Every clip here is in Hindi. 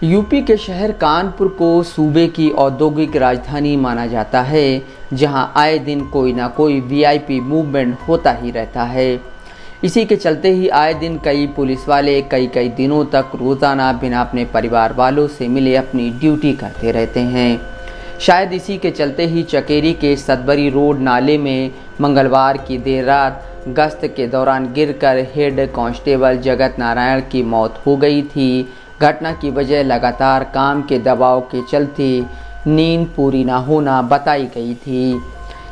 यूपी के शहर कानपुर को सूबे की औद्योगिक राजधानी माना जाता है, जहां आए दिन कोई ना कोई वीआईपी मूवमेंट होता ही रहता है। इसी के चलते ही आए दिन कई पुलिस वाले कई दिनों तक रोज़ाना बिना अपने परिवार वालों से मिले अपनी ड्यूटी करते रहते हैं। शायद इसी के चलते ही चकेरी के सतबरी रोड नाले में मंगलवार की देर रात गश्त के दौरान गिरकर हेड कांस्टेबल जगत नारायण की मौत हो गई थी। घटना की वजह लगातार काम के दबाव के चलते नींद पूरी न होना बताई गई थी।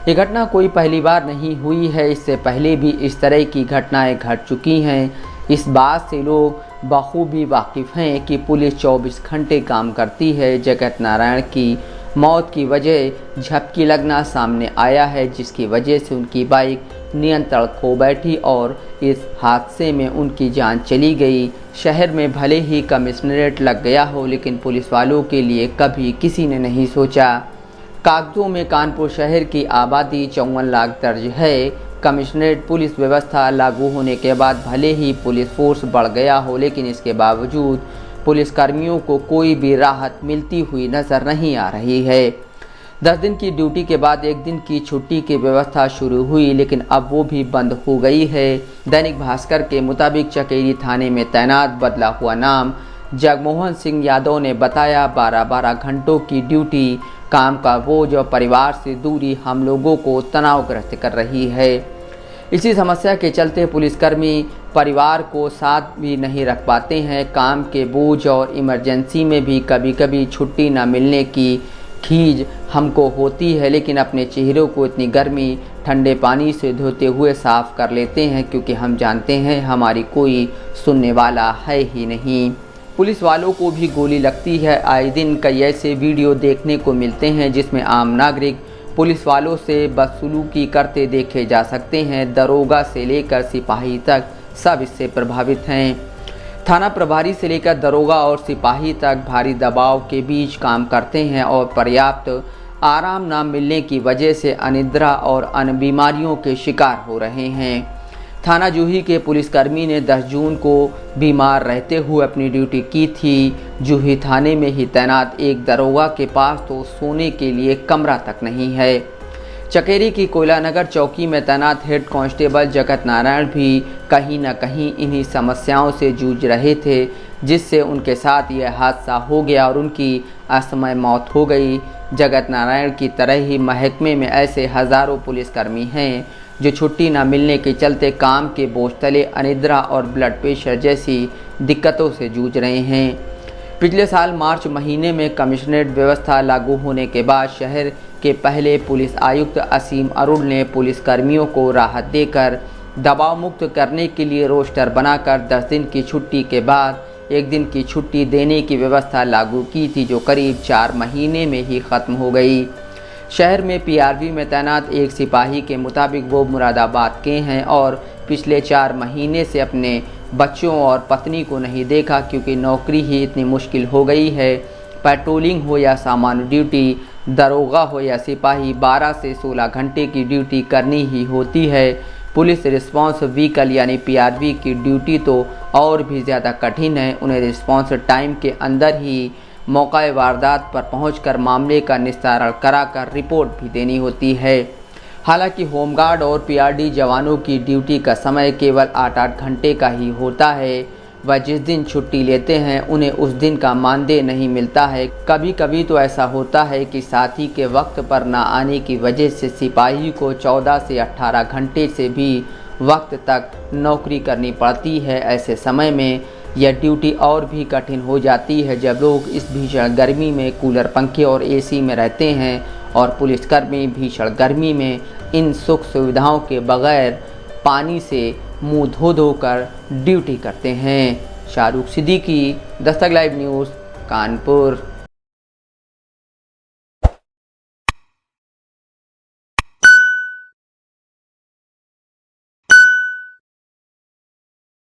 ये घटना कोई पहली बार नहीं हुई है, इससे पहले भी इस तरह की घटनाएं घट चुकी हैं। इस बात से लोग बखूबी वाकिफ़ हैं कि पुलिस 24 घंटे काम करती है। जगत नारायण की मौत की वजह झपकी लगना सामने आया है, जिसकी वजह से उनकी बाइक नियंत्रण खो बैठी और इस हादसे में उनकी जान चली गई। शहर में भले ही कमिश्नरेट लग गया हो, लेकिन पुलिस वालों के लिए कभी किसी ने नहीं सोचा। कागजों में कानपुर शहर की आबादी 54 लाख दर्ज है। कमिश्नरेट पुलिस व्यवस्था लागू होने के बाद भले ही पुलिस फोर्स बढ़ गया हो, लेकिन इसके बावजूद पुलिसकर्मियों को कोई भी राहत मिलती हुई नजर नहीं आ रही है। 10 दिन की ड्यूटी के बाद एक दिन की छुट्टी की व्यवस्था शुरू हुई, लेकिन अब वो भी बंद हो गई है। दैनिक भास्कर के मुताबिक चकेरी थाने में तैनात बदला हुआ नाम जगमोहन सिंह यादव ने बताया, 12-12 घंटों की ड्यूटी, काम का बोझ और परिवार से दूरी हम लोगों को तनावग्रस्त कर रही है। इसी समस्या के चलते पुलिसकर्मी परिवार को साथ भी नहीं रख पाते हैं। काम के बोझ और इमरजेंसी में भी कभी कभी छुट्टी न मिलने की खीज हमको होती है, लेकिन अपने चेहरों को इतनी गर्मी ठंडे पानी से धोते हुए साफ कर लेते हैं, क्योंकि हम जानते हैं हमारी कोई सुनने वाला है ही नहीं। पुलिस वालों को भी गोली लगती है। आए दिन कई ऐसे वीडियो देखने को मिलते हैं जिसमें आम नागरिक पुलिस वालों से बदसलूकी करते देखे जा सकते हैं। दरोगा से लेकर सिपाही तक सब इससे प्रभावित हैं। थाना प्रभारी से लेकर दरोगा और सिपाही तक भारी दबाव के बीच काम करते हैं और पर्याप्त आराम न मिलने की वजह से अनिद्रा और अन्य बीमारियों के शिकार हो रहे हैं। थाना जूही के पुलिसकर्मी ने 10 जून को बीमार रहते हुए अपनी ड्यूटी की थी। जूही थाने में ही तैनात एक दरोगा के पास तो सोने के लिए कमरा तक नहीं है। चकेरी की कोयला नगर चौकी में तैनात हेड कांस्टेबल जगत नारायण भी कहीं न कहीं इन्हीं समस्याओं से जूझ रहे थे, जिससे उनके साथ यह हादसा हो गया और उनकी असमय मौत हो गई। जगत नारायण की तरह ही महकमे में ऐसे हज़ारों पुलिसकर्मी हैं जो छुट्टी न मिलने के चलते काम के बोझ तले अनिद्रा और ब्लड प्रेशर जैसी दिक्कतों से जूझ रहे हैं। पिछले साल मार्च महीने में कमिश्नरेट व्यवस्था लागू होने के बाद शहर के पहले पुलिस आयुक्त असीम अरुण ने पुलिसकर्मियों को राहत देकर दबाव मुक्त करने के लिए रोस्टर बनाकर 10 दिन की छुट्टी के बाद एक दिन की छुट्टी देने की व्यवस्था लागू की थी, जो करीब 4 महीने में ही ख़त्म हो गई। शहर में पीआरवी में तैनात एक सिपाही के मुताबिक वो मुरादाबाद के हैं और पिछले 4 महीने से अपने बच्चों और पत्नी को नहीं देखा, क्योंकि नौकरी ही इतनी मुश्किल हो गई है। पेट्रोलिंग हो या सामान्य ड्यूटी, दरोगा हो या सिपाही, 12 से 16 घंटे की ड्यूटी करनी ही होती है। पुलिस रिस्पांस व्हीकल यानी पीआरवी की ड्यूटी तो और भी ज़्यादा कठिन है। उन्हें रिस्पांस टाइम के अंदर ही मौका वारदात पर पहुंचकर मामले का निस्तारण कराकर रिपोर्ट भी देनी होती है। हालांकि होमगार्ड और पीआरडी जवानों की ड्यूटी का समय केवल 8-8 घंटे का ही होता है। वह जिस दिन छुट्टी लेते हैं उन्हें उस दिन का मानदेय नहीं मिलता है। कभी कभी तो ऐसा होता है कि साथी के वक्त पर न आने की वजह से सिपाही को 14 से 18 घंटे से भी वक्त तक नौकरी करनी पड़ती है। ऐसे समय में यह ड्यूटी और भी कठिन हो जाती है जब लोग इस भीषण गर्मी में कूलर, पंखे और एसी में रहते हैं और पुलिसकर्मी भीषण गर्मी में इन सुख सुविधाओं के बगैर पानी से मुंह धो कर ड्यूटी करते हैं। Shahrukh Siddiqui, Dastak live news, Kanpur.